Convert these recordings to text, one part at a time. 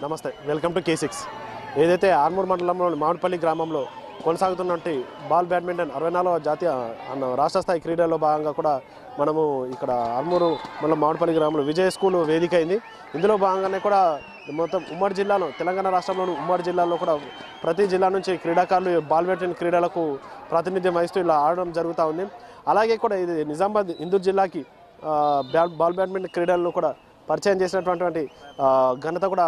నమస్తే, welcome to K6. ఏదైతే ఆర్మూర్ మండలంలోని మామిడిపల్లి గ్రామంలో కొనసాగుతున్నట్టు బాల్ బ్యాడ్మింటన్ 64వ జాతీయ రాష్ట్ర స్థాయి క్రీడల్లో భాగంగా కూడా మనము ఇక్కడ ఆర్మూరు మండలం మామిడిపల్లి గ్రామంలో విజయ స్కూల్ వేదిక అయింది. ఇందులో భాగంగానే కూడా మొత్తం ఉమ్మడి జిల్లాలో తెలంగాణ రాష్ట్రంలోని ఉమ్మడి జిల్లాలో కూడా ప్రతి జిల్లా నుంచి క్రీడాకారులు బాల్ బ్యాడ్మింటన్ క్రీడలకు ప్రాతినిధ్యం వహిస్తూ ఇలా ఆడడం జరుగుతూ ఉంది. అలాగే కూడా ఇది నిజామాబాద్ ఇందూరు జిల్లాకి బాల్ బ్యాడ్మింటన్ క్రీడలను కూడా పరిచయం చేసినటువంటి ఘనత కూడా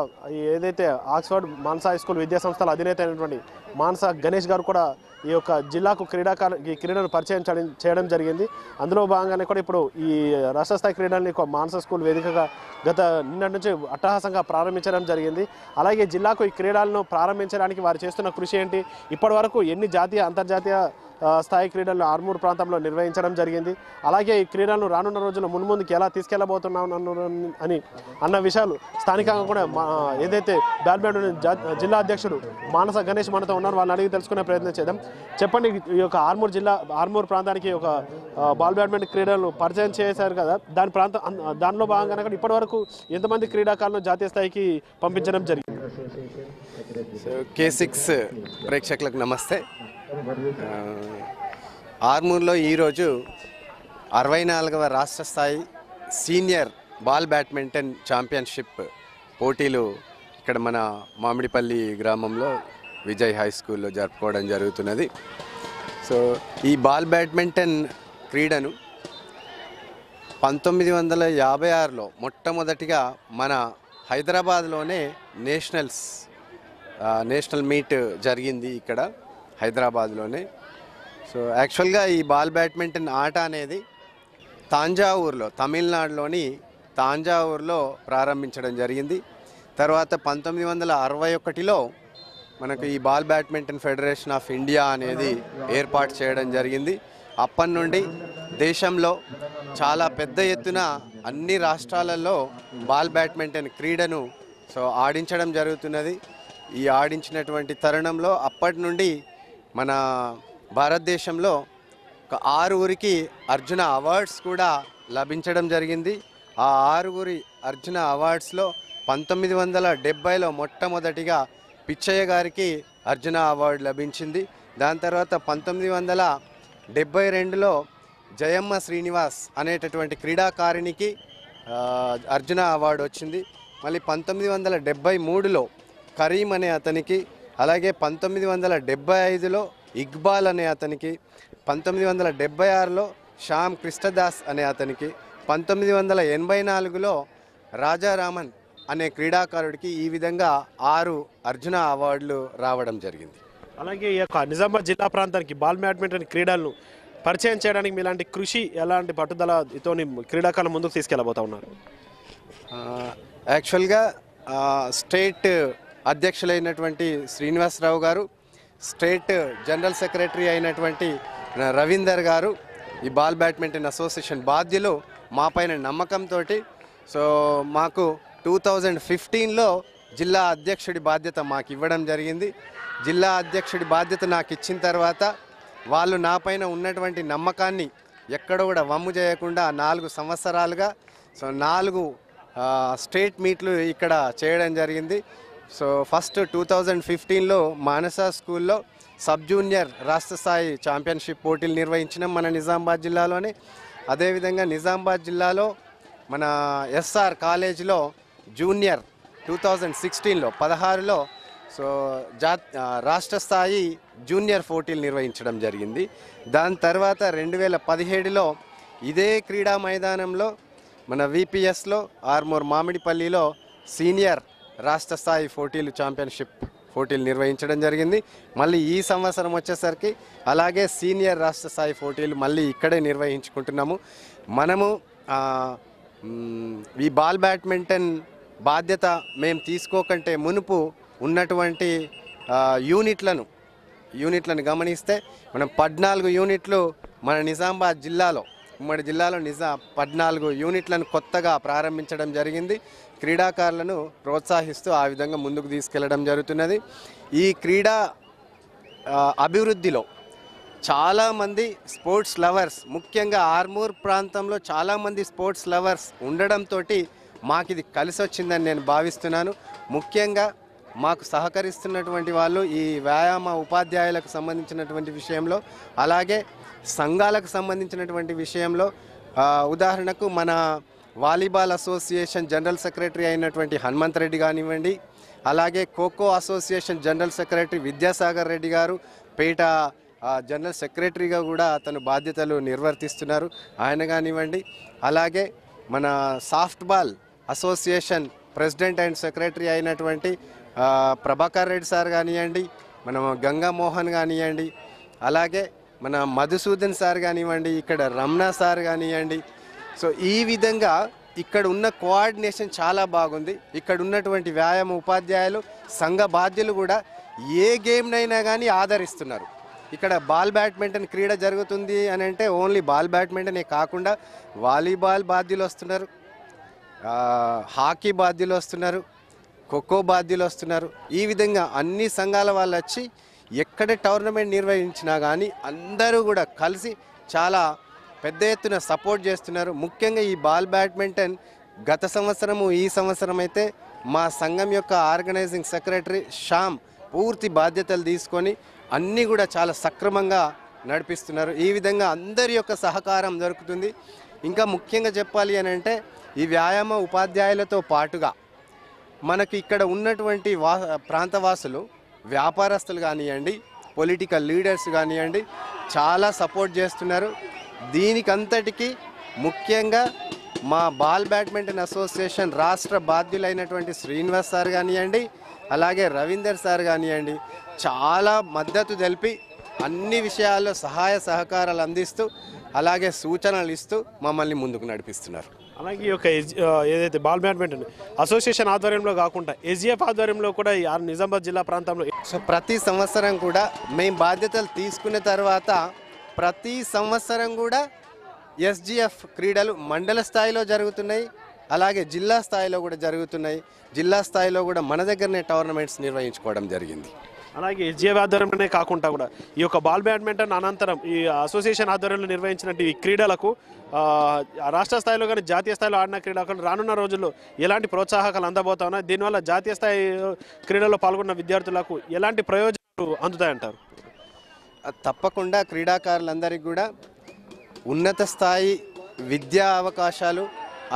ఏదైతే ఆక్స్ఫర్డ్ మానస హై స్కూల్ విద్యా సంస్థల అధినేత అయినటువంటి మానస గణేష్ గారు కూడా ఈ యొక్క జిల్లాకు ఈ క్రీడను పరిచయం చేయడం జరిగింది. అందులో భాగంగానే కూడా ఇప్పుడు ఈ రాష్ట్ర స్థాయి క్రీడల్ని మానస స్కూల్ వేదికగా నిన్నటి నుంచి అట్టహాసంగా ప్రారంభించడం జరిగింది. అలాగే జిల్లాకు ఈ క్రీడలను ప్రారంభించడానికి వారు చేస్తున్న కృషి ఏంటి, ఇప్పటి వరకు ఎన్ని జాతీయ అంతర్జాతీయ స్థాయి క్రీడలను ఆర్మూర్ ప్రాంతంలో నిర్వహించడం జరిగింది, అలాగే ఈ క్రీడలను రానున్న రోజుల్లో మున్ముందుకు ఎలా తీసుకెళ్లబోతున్నాం అన్న విషయాలు స్థానికంగా కూడా ఏదైతే బ్యాడ్మింటన్ జిల్లా అధ్యక్షుడు మానస గణేష్ మనతో ఉన్నారు, వాళ్ళని అడిగి తెలుసుకునే ప్రయత్నం చేద్దాం. చెప్పండి, ఈ యొక్క ఆర్మూర్ ప్రాంతానికి ఒక బాల్ బ్యాడ్మింటన్ క్రీడలు పరిచయం చేశారు కదా, దానిలో భాగంగా ఇప్పటి వరకు ఎంతమంది క్రీడాకారులను జాతీయ స్థాయికి పంపించడం జరిగింది? K6 ప్రేక్షకులకు నమస్తే. ఆర్మూర్లో ఈరోజు 64వ రాష్ట్ర స్థాయి సీనియర్ బాల్ బ్యాడ్మింటన్ ఛాంపియన్షిప్ పోటీలు ఇక్కడ మన మామిడిపల్లి గ్రామంలో విజయ్ హై స్కూల్లో జరుపుకోవడం జరుగుతున్నది. సో ఈ బాల్ బ్యాడ్మింటన్ క్రీడను 1956లో మొట్టమొదటిగా మన హైదరాబాద్లోనే నేషనల్ మీట్ జరిగింది ఇక్కడ హైదరాబాద్లోనే. సో యాక్చువల్గా ఈ బాల్ బ్యాడ్మింటన్ ఆట అనేది తాంజావూర్లో, తమిళనాడులోని తాంజావూర్లో ప్రారంభించడం జరిగింది. తర్వాత 1961లో మనకు ఈ ball badminton federation of India అనేది ఏర్పాటు చేయడం జరిగింది. అప్పటి నుండి దేశంలో చాలా పెద్ద ఎత్తున అన్ని రాష్ట్రాలలో బాల్ బ్యాడ్మింటన్ క్రీడను ఆడించడం జరుగుతున్నది. ఈ ఆడించినటువంటి తరుణంలో అప్పటి నుండి మన భారతదేశంలో ఒక 6 అర్జున అవార్డ్స్ కూడా లభించడం జరిగింది. ఆ 6 అర్జున అవార్డ్స్లో 1970లో మొట్టమొదటిగా పిచ్చయ్య గారికి అర్జున అవార్డు లభించింది. దాని తర్వాత 1972లో జయమ్మ శ్రీనివాస్ అనేటటువంటి క్రీడాకారిణికి అర్జున అవార్డు వచ్చింది. మళ్ళీ 1973లో కరీం అనే అతనికి, అలాగే 1975లో ఇక్బాల్ అనే అతనికి, 1976లో శ్యామ్ కృష్ణదాస్ అనే అతనికి, 1984లో రాజారామన్ అనే క్రీడాకారుడికి ఈ విధంగా 6 అర్జున అవార్డులు రావడం జరిగింది. అలాగే ఈ యొక్క నిజామాబాద్ జిల్లా ప్రాంతానికి బాల్ బ్యాడ్మింటన్ క్రీడలను పరిచయం చేయడానికి మీలాంటి కృషి, ఎలాంటి పట్టుదలతో క్రీడాకారులు ముందుకు తీసుకెళ్ళబోతా ఉన్నారు? యాక్చువల్గా స్టేట్ అధ్యక్షులైనటువంటి శ్రీనివాసరావు గారు, స్టేట్ జనరల్ సెక్రటరీ అయినటువంటి రవీందర్ గారు, ఈ బాల్ బ్యాడ్మింటన్ అసోసియేషన్ బాధ్యులు మా పైన నమ్మకంతో మాకు 2015లో జిల్లా అధ్యక్షుడి బాధ్యత మాకు ఇవ్వడం జరిగింది. జిల్లా అధ్యక్షుడి బాధ్యత నాకు ఇచ్చిన తర్వాత వాళ్ళు నా పైన ఉన్నటువంటి నమ్మకాన్ని ఎక్కడ కూడా వమ్ము చేయకుండా 4 సంవత్సరాలుగా 4 స్టేట్ మీట్లు ఇక్కడ చేయడం జరిగింది. ఫస్ట్ 2015లో మానస స్కూల్లో సబ్ జూనియర్ రాష్ట్ర స్థాయి ఛాంపియన్షిప్ పోటీలు నిర్వహించినాం మన నిజామాబాద్ జిల్లాలోనే. అదేవిధంగా నిజామాబాద్ జిల్లాలో మన SR కాలేజీలో జూనియర్ 2016లో 16లో రాష్ట్ర స్థాయి జూనియర్ పోటీలు నిర్వహించడం జరిగింది. దాని తర్వాత 2017లో ఇదే క్రీడా మైదానంలో మన VPSలో ఆర్మూర్ మామిడిపల్లిలో సీనియర్ రాష్ట్ర స్థాయి ఛాంపియన్షిప్ పోటీలు నిర్వహించడం జరిగింది. మళ్ళీ ఈ సంవత్సరం వచ్చేసరికి అలాగే సీనియర్ రాష్ట్ర స్థాయి పోటీలు మళ్ళీ ఇక్కడే నిర్వహించుకుంటున్నాము. మనము ఈ బాల్ బ్యాడ్మింటన్ బాధ్యత మేము తీసుకోకంటే మునుపు ఉన్నటువంటి యూనిట్లను గమనిస్తే మనం 14 యూనిట్లు మన నిజామాబాద్ జిల్లాలో, ఉమ్మడి జిల్లాలో 14 యూనిట్లను కొత్తగా ప్రారంభించడం జరిగింది. క్రీడాకారులను ప్రోత్సహిస్తూ ఆ విధంగా ముందుకు తీసుకెళ్లడం జరుగుతున్నది. ఈ క్రీడా అభివృద్ధిలో చాలామంది స్పోర్ట్స్ లవర్స్, ముఖ్యంగా ఆర్మూర్ ప్రాంతంలో చాలామంది స్పోర్ట్స్ లవర్స్ ఉండడంతో మాకు ఇది కలిసి వచ్చిందని నేను భావిస్తున్నాను. ముఖ్యంగా మాకు సహకరిస్తున్నటువంటి వాళ్ళు ఈ వ్యాయామ ఉపాధ్యాయులకు సంబంధించినటువంటి విషయంలో, అలాగే సంఘాలకు సంబంధించినటువంటి విషయంలో, ఉదాహరణకు మన వాలీబాల్ అసోసియేషన్ జనరల్ సెక్రటరీ అయినటువంటి హనుమంత్ రెడ్డి కానివ్వండి, అలాగే kho kho association general secretary Vidyasagar Reddy గారు పేట జనరల్ సెక్రటరీగా కూడా అతను బాధ్యతలు నిర్వర్తిస్తున్నారు, ఆయన కానివ్వండి. అలాగే మన softball association president and secretary అయినటువంటి ప్రభాకర్ రెడ్డి సార్ కానివ్వండి, మన గంగా మోహన్ కానివ్వండి, అలాగే మన మధుసూదన్ సార్ కానివ్వండి, ఇక్కడ రమణ సార్ కానివ్వండి. సో ఈ విధంగా ఇక్కడ ఉన్న కోఆర్డినేషన్ చాలా బాగుంది. ఇక్కడ ఉన్నటువంటి వ్యాయామ ఉపాధ్యాయులు, సంఘ బాధ్యులు కూడా ఏ గేమ్నైనా కానీ ఆదరిస్తున్నారు. ఇక్కడ బాల్ బ్యాడ్మింటన్ క్రీడ జరుగుతుంది అని అంటే ఓన్లీ బాల్ బ్యాడ్మింటనే కాకుండా వాలీబాల్ బాధ్యులు వస్తున్నారు, హాకీ బాధ్యులు వస్తున్నారు, ఖోఖో బాధ్యులు వస్తున్నారు. ఈ విధంగా అన్ని సంఘాల వాళ్ళు వచ్చి ఎక్కడ టోర్నమెంట్ నిర్వహించినా కానీ అందరూ కూడా కలిసి చాలా పెద్ద ఎత్తున సపోర్ట్ చేస్తున్నారు. ముఖ్యంగా ఈ బాల్ బ్యాడ్మింటన్ గత సంవత్సరము, ఈ సంవత్సరం అయితే మా సంఘం యొక్క ఆర్గనైజింగ్ సెక్రటరీ శ్యామ్ పూర్తి బాధ్యతలు తీసుకొని అన్నీ కూడా చాలా సక్రమంగా నడిపిస్తున్నారు. ఈ విధంగా అందరి యొక్క సహకారం దొరుకుతుంది. ఇంకా ముఖ్యంగా చెప్పాలి అని అంటే ఈ వ్యాయామ ఉపాధ్యాయులతో పాటుగా మనకి ఇక్కడ ఉన్నటువంటి ప్రాంతవాసులు, వ్యాపారస్తులు కానివ్వండి, పొలిటికల్ లీడర్స్ కానివ్వండి చాలా సపోర్ట్ చేస్తున్నారు. దీనికంతటికి ముఖ్యంగా మా బాల్ బ్యాడ్మింటన్ అసోసియేషన్ రాష్ట్ర బాధ్యులైనటువంటి శ్రీనివాస్ సార్ కానివ్వండి, అలాగే రవీందర్ సార్ కానివ్వండి చాలా మద్దతు తెలిపి అన్ని విషయాల్లో సహాయ సహకారాలు అందిస్తూ అలాగే సూచనలు ఇస్తూ మమ్మల్ని ముందుకు నడిపిస్తున్నారు. అలాగే ఈ యొక్క ఏదైతే బాల్ బ్యాడ్మింటన్ అసోసియేషన్ ఆధ్వర్యంలో కాకుండా ఎస్జిఎఫ్ ఆధ్వర్యంలో కూడా ఈ నిజామాబాద్ జిల్లా ప్రాంతంలో సో ప్రతి సంవత్సరం కూడా మేము బాధ్యతలు తీసుకున్న తర్వాత ప్రతి సంవత్సరం కూడా ఎస్జిఎఫ్ క్రీడలు మండల స్థాయిలో జరుగుతున్నాయి, అలాగే జిల్లా స్థాయిలో కూడా జరుగుతున్నాయి. జిల్లా స్థాయిలో కూడా మన దగ్గరనే టోర్నమెంట్స్ నిర్వహించుకోవడం జరిగింది. అలాగే ఎస్జిఎఫ్ ఆధ్వర్యంలోనే కాకుండా కూడా ఈ యొక్క బాల్ బ్యాడ్మింటన్ అనంతరం ఈ అసోసియేషన్ ఆధ్వర్యంలో నిర్వహించినట్టు ఈ క్రీడలకు రాష్ట్ర స్థాయిలో కానీ జాతీయ స్థాయిలో ఆడిన క్రీడాకారులు రానున్న రోజుల్లో ఎలాంటి ప్రోత్సాహకాలు అందబోతా ఉన్నాయి? దీనివల్ల జాతీయ స్థాయి క్రీడల్లో పాల్గొన్న విద్యార్థులకు ఎలాంటి ప్రయోజనాలు అందుతాయంటారు? తప్పకుండా క్రీడాకారులందరికీ కూడా ఉన్నత స్థాయి విద్యా అవకాశాలు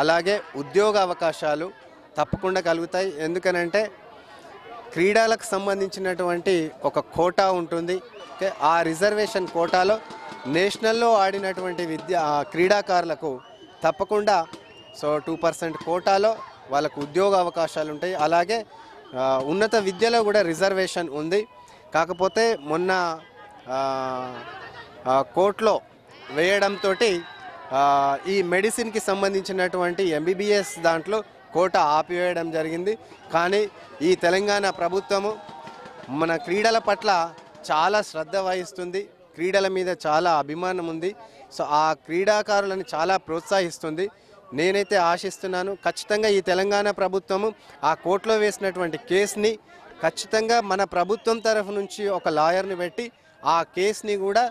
అలాగే ఉద్యోగ అవకాశాలు తప్పకుండా కలుగుతాయి. ఎందుకనంటే క్రీడలకు సంబంధించినటువంటి ఒక కోటా ఉంటుంది. ఆ రిజర్వేషన్ కోటాలో నేషనల్లో ఆడినటువంటి క్రీడాకారులకు తప్పకుండా 2% కోటాలో వాళ్ళకు ఉద్యోగ అవకాశాలు ఉంటాయి. అలాగే ఉన్నత విద్యలో కూడా రిజర్వేషన్ ఉంది. కాకపోతే మొన్న కోర్టులో వేయడంతో ఈ మెడిసిన్కి సంబంధించినటువంటి ఎంబీబీఎస్ దాంట్లో కోట ఆపివేయడం జరిగింది. కానీ ఈ తెలంగాణ ప్రభుత్వము మన క్రీడల పట్ల చాలా శ్రద్ధ వహిస్తుంది, క్రీడల మీద చాలా అభిమానం ఉంది. సో ఆ క్రీడాకారులను చాలా ప్రోత్సహిస్తుంది. నేనైతే ఆశిస్తున్నాను ఖచ్చితంగా ఈ తెలంగాణ ప్రభుత్వము ఆ కోర్టులో వేసినటువంటి కేసుని ఖచ్చితంగా మన ప్రభుత్వం తరఫు నుంచి ఒక లాయర్ని పెట్టి ఆ కేసుని కూడా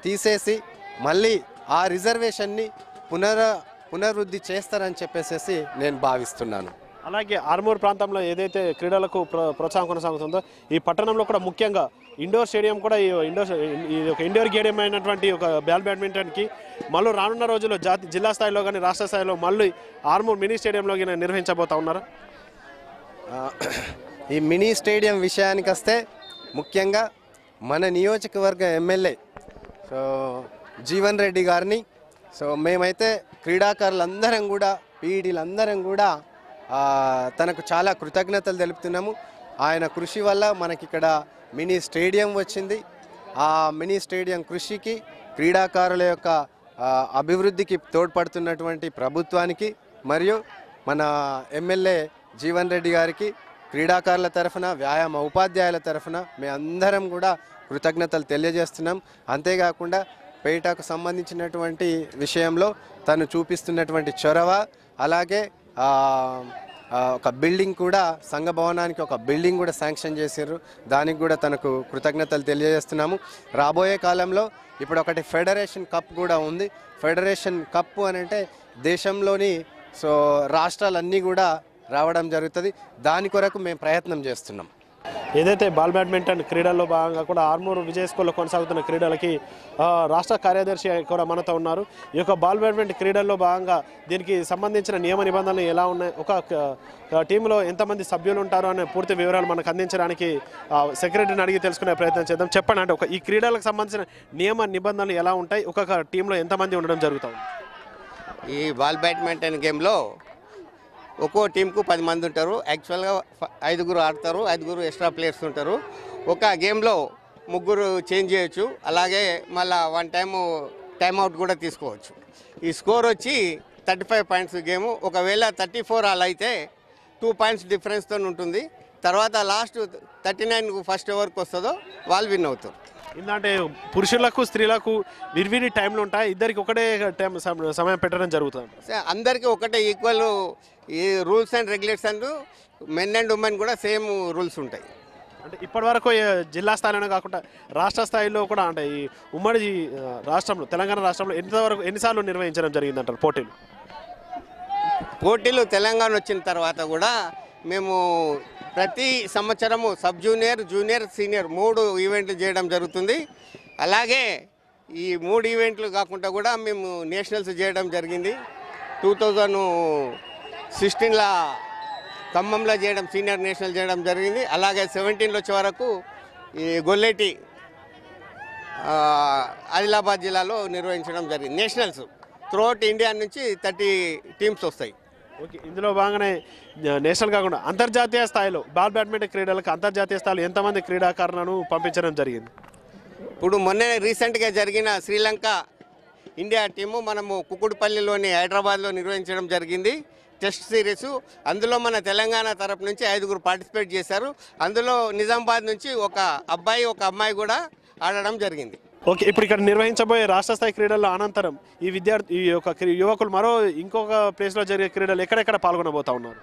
తీసేసి మళ్ళీ ఆ రిజర్వేషన్ని పునరుద్ధి చేస్తారని చెప్పేసి నేను భావిస్తున్నాను. అలాగే ఆర్మూర్ ప్రాంతంలో ఏదైతే క్రీడలకు ప్రోత్సాహం కొనసాగుతుందో ఈ పట్టణంలో కూడా ముఖ్యంగా ఇండోర్ స్టేడియం కూడా ఇండోర్ గేమ్ అయినటువంటి ఒక బాల్ బ్యాడ్మింటన్కి మళ్ళీ రానున్న రోజుల్లో జిల్లా స్థాయిలో కానీ రాష్ట్ర స్థాయిలో మళ్ళీ ఆర్మూర్ మినీ స్టేడియంలో నిర్వహించబోతా ఉన్నారా? ఈ మినీ స్టేడియం విషయానికి వస్తే ముఖ్యంగా మన నియోజకవర్గ ఎమ్మెల్యే జీవన్ రెడ్డి గారిని మేమైతే క్రీడాకారులందరం కూడా పీఈడీలందరం కూడా తనకు చాలా కృతజ్ఞతలు తెలుపుతున్నాము. ఆయన కృషి వల్ల మనకి ఇక్కడ మినీ స్టేడియం వచ్చింది. ఆ మినీ స్టేడియం కృషికి క్రీడాకారుల యొక్క అభివృద్ధికి తోడ్పడుతున్నటువంటి ప్రభుత్వానికి మరియు మన ఎమ్మెల్యే జీవన్ రెడ్డి గారికి క్రీడాకారుల తరఫున వ్యాయామ ఉపాధ్యాయుల తరఫున మేమందరం కూడా కృతజ్ఞతలు తెలియజేస్తున్నాం. అంతేకాకుండా పేటకు సంబంధించినటువంటి విషయంలో తను చూపిస్తున్నటువంటి చొరవ, అలాగే ఒక బిల్డింగ్ కూడా సంఘ భవనానికి ఒక బిల్డింగ్ కూడా శాంక్షన్ చేశారు, దానికి కూడా తనకు కృతజ్ఞతలు తెలియజేస్తున్నాము. రాబోయే కాలంలో ఇప్పుడు ఒకటి ఫెడరేషన్ కప్ కూడా ఉంది. ఫెడరేషన్ కప్ అని అంటే దేశంలోని సో రాష్ట్రాలన్నీ కూడా రావడం జరుగుతుంది. దాని కొరకు మేము ప్రయత్నం చేస్తున్నాం. ఏదైతే బాల్ బ్యాడ్మింటన్ క్రీడల్లో భాగంగా కూడా ఆర్మూరు విజయ స్కూల్లో కొనసాగుతున్న క్రీడలకి రాష్ట్ర కార్యదర్శి కూడా మనతో ఉన్నారు. ఈ యొక్క బాల్ బ్యాడ్మింటన్ క్రీడల్లో భాగంగా దీనికి సంబంధించిన నియమ నిబంధనలు ఎలా ఉన్నాయి, ఒక టీంలో ఎంతమంది సభ్యులు ఉంటారు అనే పూర్తి వివరాలు మనకు అందించడానికి సెక్రటరీని అడిగి తెలుసుకునే ప్రయత్నం చేద్దాం. చెప్పండి, అంటే ఈ క్రీడలకు సంబంధించిన నియమ నిబంధనలు ఎలా ఉంటాయి, ఒక్కొక్క టీంలో ఎంతమంది ఉండడం జరుగుతుంది? ఈ బాల్ బ్యాడ్మింటన్ గేమ్లో ఒక్కో టీంకు 10 మంది ఉంటారు. యాక్చువల్గా 5 ఆడతారు, 5 ఎక్స్ట్రా ప్లేయర్స్ ఉంటారు. ఒక గేమ్లో 3 చేంజ్ చేయొచ్చు. అలాగే మళ్ళీ 1 టైమ్అవుట్ కూడా తీసుకోవచ్చు. ఈ స్కోర్ వచ్చి 35 పాయింట్స్ గేము. ఒకవేళ 34 అలా అయితే 2 పాయింట్స్ డిఫరెన్స్తో ఉంటుంది. తర్వాత లాస్ట్ 39 ఫస్ట్ ఓవర్కి వస్తుందో వాళ్ళు విన్ అవుతారు. ఏంటంటే పురుషులకు స్త్రీలకు విరివిరి టైంలు ఉంటాయి, ఇద్దరికి ఒకటే టైం సమయం పెట్టడం జరుగుతుంది. అందరికీ ఒకటే ఈక్వల్ ఈ rules and regulations, men and women కూడా సేమ్ రూల్స్ ఉంటాయి. అంటే ఇప్పటివరకు జిల్లా స్థాయిలోనే కాకుండా రాష్ట్ర స్థాయిలో కూడా, అంటే ఈ ఉమ్మడి రాష్ట్రంలో తెలంగాణ రాష్ట్రంలో ఎన్నిసార్లు నిర్వహించడం జరిగిందంటారు పోటీలు తెలంగాణ వచ్చిన తర్వాత కూడా మేము ప్రతి సంవత్సరము సబ్ జూనియర్, జూనియర్, సీనియర్ 3 ఈవెంట్లు చేయడం జరుగుతుంది. అలాగే ఈ 3 ఈవెంట్లు కాకుండా కూడా మేము నేషనల్స్ చేయడం జరిగింది. 2016లో ఖమ్మంలో చేయడం, సీనియర్ నేషనల్ చేయడం జరిగింది. అలాగే 17లో వచ్చే వరకు ఈ గొల్లేటి ఆదిలాబాద్ జిల్లాలో నిర్వహించడం జరిగింది. నేషనల్స్ త్రూఅవుట్ ఇండియా నుంచి 30 టీమ్స్ వస్తాయి. ఓకే, ఇందులో భాగంగానే నేషనల్ కాకుండా అంతర్జాతీయ స్థాయిలో బాల్ బ్యాడ్మింటన్ క్రీడలకు అంతర్జాతీయ స్థాయిలో ఎంతమంది క్రీడాకారులను పంపించడం జరిగింది? ఇప్పుడు మొన్న రీసెంట్గా జరిగిన శ్రీలంక ఇండియా టీము మనము కుకుడుపల్లిలోని హైదరాబాద్లో నిర్వహించడం జరిగింది. Test series. అందులో మన తెలంగాణ తరపు నుంచి 5 పార్టిసిపేట్ చేశారు. అందులో నిజామాబాద్ నుంచి ఒక అబ్బాయి, ఒక అమ్మాయి కూడా ఆడడం జరిగింది. ఓకే, ఇప్పుడు ఇక్కడ నిర్వహించబోయే రాష్ట్ర స్థాయి క్రీడల్లో అనంతరం ఈ యొక్క యువకులు ఇంకొక ప్లేస్లో జరిగే క్రీడలు ఎక్కడెక్కడ పాల్గొనబోతా ఉన్నారు?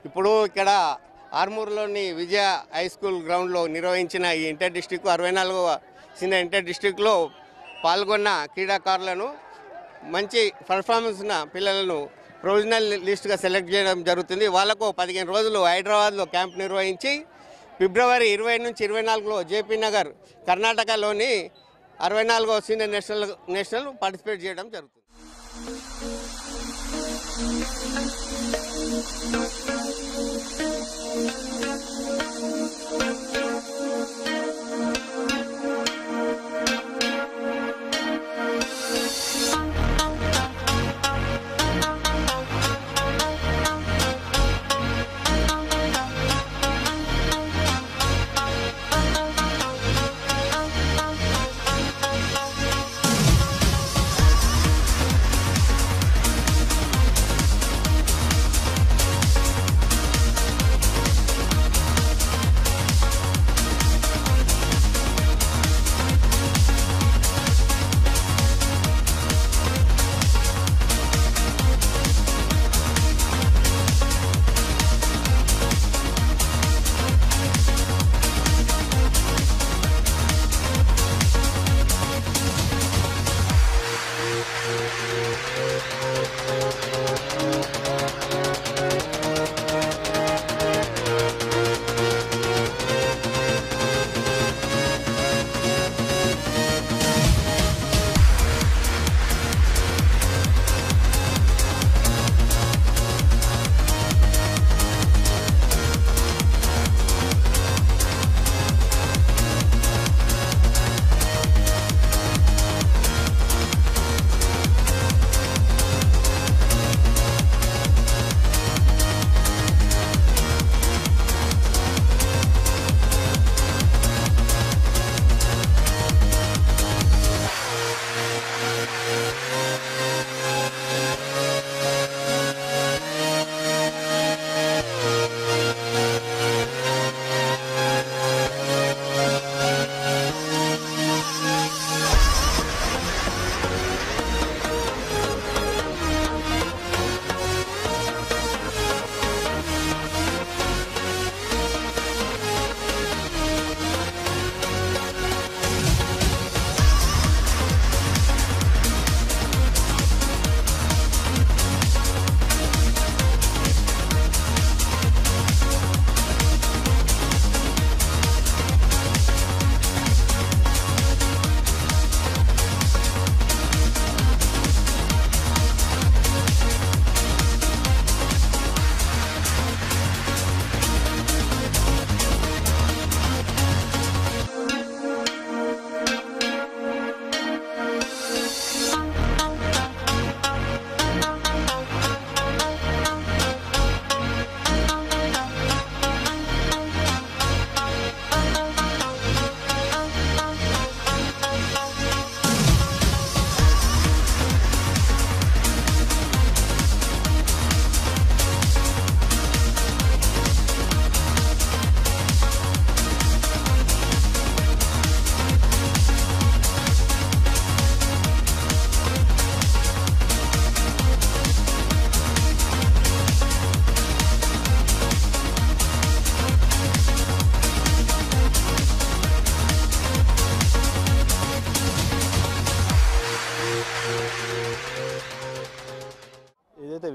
ఇప్పుడు ఇక్కడ ఆర్మూర్లోని విజయ హై స్కూల్ గ్రౌండ్లో నిర్వహించిన ఈ ఇంటర్ డిస్టిక్ 64వ సీనియర్ ఇంటర్ డిస్టిక్లో పాల్గొన్న క్రీడాకారులను, మంచి పర్ఫార్మెన్స్ ఉన్న పిల్లలను ప్రొవిజనల్ లిస్ట్గా సెలెక్ట్ చేయడం జరుగుతుంది. వాళ్ళకు 15 రోజులు హైదరాబాద్లో క్యాంప్ నిర్వహించి ఫిబ్రవరి 20 నుంచి 24లో జేపీ నగర్ కర్ణాటకలోని 64వ సీనియర్ నేషనల్ పార్టిసిపేట్ చేయడం జరుగుతుంది.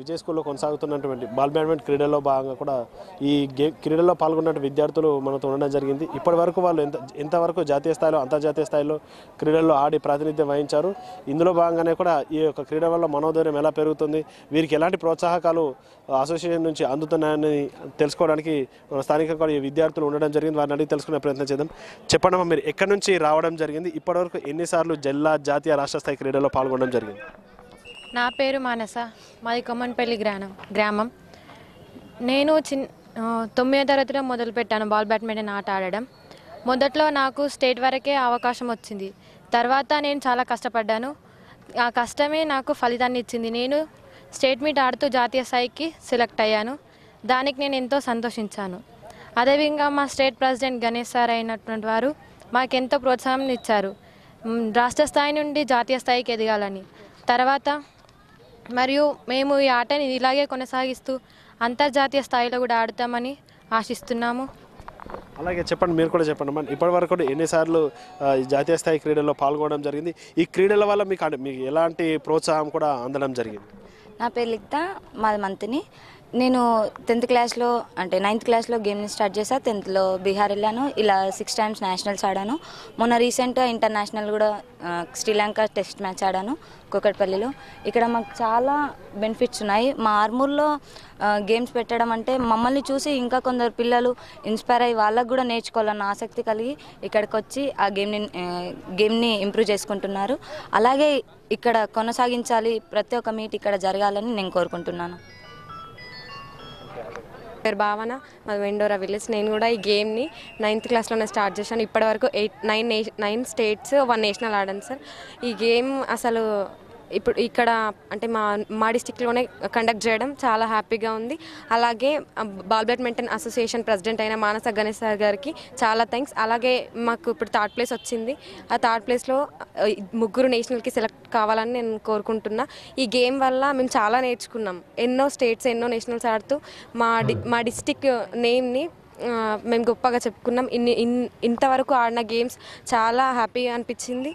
విజయ్ స్కూల్లో కొనసాగుతున్నటువంటి బాల్ బ్యాడ్మింటన్ క్రీడల్లో భాగంగా కూడా ఈ క్రీడల్లో పాల్గొన్న విద్యార్థులు మనతో ఉండడం జరిగింది. ఇప్పటి వరకు వాళ్ళు ఎంతవరకు జాతీయ స్థాయిలో అంతర్జాతీయ స్థాయిలో క్రీడల్లో ఆడి ప్రాతినిధ్యం వహించారు. ఇందులో భాగంగానే కూడా ఈ యొక్క క్రీడ వల్ల మనోధైర్యం ఎలా పెరుగుతుంది, వీరికి ఎలాంటి ప్రోత్సాహకాలు అసోసియేషన్ నుంచి అందుతున్నాయని తెలుసుకోవడానికి స్థానికంగా ఈ విద్యార్థులు ఉండడం జరిగింది. వారిని అడిగి తెలుసుకునే ప్రయత్నం చేద్దాం. చెప్పండి, మీరు ఎక్కడి నుంచి రావడం జరిగింది, ఇప్పటివరకు ఎన్నిసార్లు జిల్లా, జాతీయ, రాష్ట్ర స్థాయి క్రీడల్లో పాల్గొనడం జరిగింది? నా పేరు మానస, మాది కొమ్మన్పల్లి గ్రామం. నేను 9వ తరగతిలో మొదలుపెట్టాను బాల్ బ్యాడ్మింటన్ ఆట ఆడడం. మొదట్లో నాకు స్టేట్ వరకే అవకాశం వచ్చింది. తర్వాత నేను చాలా కష్టపడ్డాను. ఆ కష్టమే నాకు ఫలితాన్ని ఇచ్చింది. నేను స్టేట్ మీట్ ఆడుతూ జాతీయ స్థాయికి సెలెక్ట్ అయ్యాను. దానికి నేను ఎంతో సంతోషించాను. అదేవిధంగా మా స్టేట్ ప్రెసిడెంట్ గణేష్ సార్ అయినటువంటి వారు మాకెంతో ప్రోత్సాహం ఇచ్చారు, రాష్ట్ర స్థాయి నుండి జాతీయ స్థాయికి ఎదగాలని. తర్వాత మరియు మేము ఈ ఆటని ఇలాగే కొనసాగిస్తూ అంతర్జాతీయ స్థాయిలో కూడా ఆడతామని ఆశిస్తున్నాము. అలాగే చెప్పండి, మీరు కూడా చెప్పండి అమ్మా, ఇప్పటివరకు కూడా ఎన్నిసార్లు ఈ జాతీయ స్థాయి క్రీడల్లో పాల్గొనడం జరిగింది? ఈ క్రీడల వల్ల మీకు ఎలాంటి ప్రోత్సాహం కూడా అందడం జరిగింది? నా పేరు లిఖిత, మాది మంతిని. నేను 10th క్లాస్లో అంటే 9th క్లాస్లో గేమ్ని స్టార్ట్ చేశాను. 10thలో బీహార్ వెళ్ళాను. ఇలా 6 times నేషనల్స్ ఆడాను. మొన్న రీసెంట్గా ఇంటర్నేషనల్ కూడా శ్రీలంక టెస్ట్ మ్యాచ్ ఆడాను కూకట్పల్లిలో. ఇక్కడ మాకు చాలా బెనిఫిట్స్ ఉన్నాయి. మా ఆర్మూర్లో గేమ్స్ పెట్టడం అంటే మమ్మల్ని చూసి ఇంకా కొందరు పిల్లలు ఇన్స్పైర్ అయ్యి వాళ్ళకు కూడా నేర్చుకోవాలన్న ఆసక్తి కలిగి ఇక్కడికి వచ్చి ఆ గేమ్ని ఇంప్రూవ్ చేసుకుంటున్నారు. అలాగే ఇక్కడ కొనసాగించాలి, ప్రతి ఒక్క మీట్ ఇక్కడ జరగాలని నేను కోరుకుంటున్నాను. పేరు భావన, మాది వెండోరా విలేజ్. నేను కూడా ఈ గేమ్ని 9th క్లాస్లోనే స్టార్ట్ చేశాను. ఇప్పటివరకు 9 స్టేట్స్ 1 నేషనల్ ఆడాను సార్. ఈ గేమ్ అసలు ఇప్పుడు ఇక్కడ అంటే మా డిస్టిక్లోనే కండక్ట్ చేయడం చాలా హ్యాపీగా ఉంది. అలాగే బాల్ బ్యాడ్మింటన్ అసోసియేషన్ ప్రెసిడెంట్ అయిన మానస గణేష్ సార్ గారికి చాలా థ్యాంక్స్. అలాగే మాకు ఇప్పుడు 3rd ప్లేస్ వచ్చింది. ఆ 3rd ప్లేస్లో 3 నేషనల్కి సెలెక్ట్ కావాలని నేను కోరుకుంటున్నా. ఈ గేమ్ వల్ల మేము చాలా నేర్చుకున్నాం. ఎన్నో స్టేట్స్, ఎన్నో నేషనల్స్ ఆడుతూ మా డిస్టిక్ నేమ్ని మేము గొప్పగా చెప్పుకున్నాం. ఇంతవరకు ఆడిన గేమ్స్ చాలా హ్యాపీగా అనిపించింది.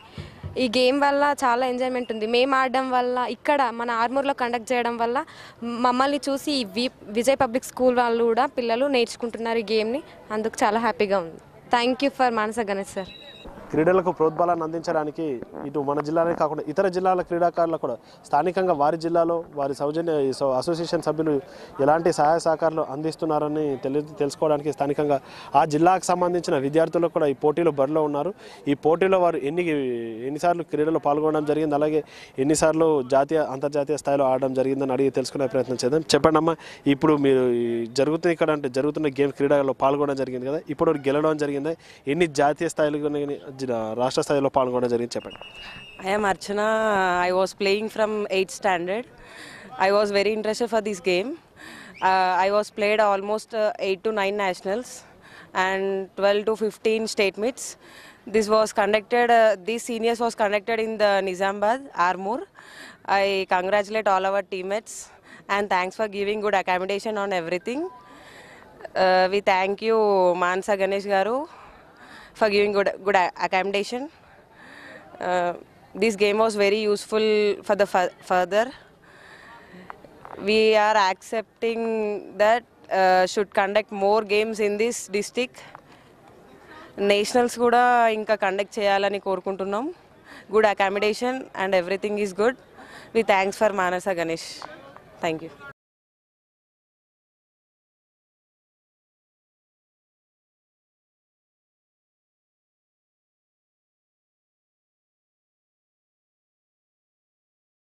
ఈ గేమ్ వల్ల చాలా ఎంజాయ్మెంట్ ఉంది. మేము ఆడడం వల్ల, ఇక్కడ మన ఆర్మూర్లో కండక్ట్ చేయడం వల్ల మమ్మల్ని చూసి విజయ్ పబ్లిక్ స్కూల్ వాళ్ళు కూడా పిల్లలు నేర్చుకుంటున్నారు ఈ గేమ్ని. అందుకు చాలా హ్యాపీగా ఉంది. Thank you for Manasa Ganesh sir. క్రీడలకు ప్రోద్బలాన్ని అందించడానికి ఇటు మన జిల్లానే కాకుండా ఇతర జిల్లాల క్రీడాకారులు కూడా స్థానికంగా వారి జిల్లాలో వారి సౌజన్య అసోసియేషన్ సభ్యులు ఎలాంటి సహాయ సహకారాలు అందిస్తున్నారని తెలుసుకోవడానికి స్థానికంగా ఆ జిల్లాకు సంబంధించిన విద్యార్థులు కూడా ఈ పోటీలో బరిలో ఉన్నారు. ఈ పోటీలో వారు ఎన్నిసార్లు క్రీడలో పాల్గొనడం జరిగింది, అలాగే ఎన్నిసార్లు జాతీయ, అంతర్జాతీయ స్థాయిలో ఆడడం జరిగిందని అడిగి తెలుసుకునే ప్రయత్నం చేద్దాం. చెప్పండి అమ్మా, ఇప్పుడు మీరు జరుగుతున్న గేమ్ క్రీడలో పాల్గొనడం జరిగింది కదా, ఇప్పుడు గెలవడం జరిగిందా? ఎన్ని జాతీయ స్థాయిలో, రాష్ట్ర స్థాయిలో పాల్గొనడం జరిగింది చెప్పండి? I am Archana. I was playing from 8th standard. I was very interested for this game. I was played almost 8 to 9 nationals and 12 to 15 state meets. This was conducted, these seniors was conducted in the Nizamabad, Armoor. I congratulate all our teammates and thanks for giving good accommodation on everything. We thank you Mansa Ganesh Garu for giving good accommodation. This game was very useful for the further. We are accepting that should conduct more games in this district. Nationals kuda inka conduct cheyalani korukuntunnam. Good accommodation and everything is good. We thanks for Manasa Ganesh. Thank you.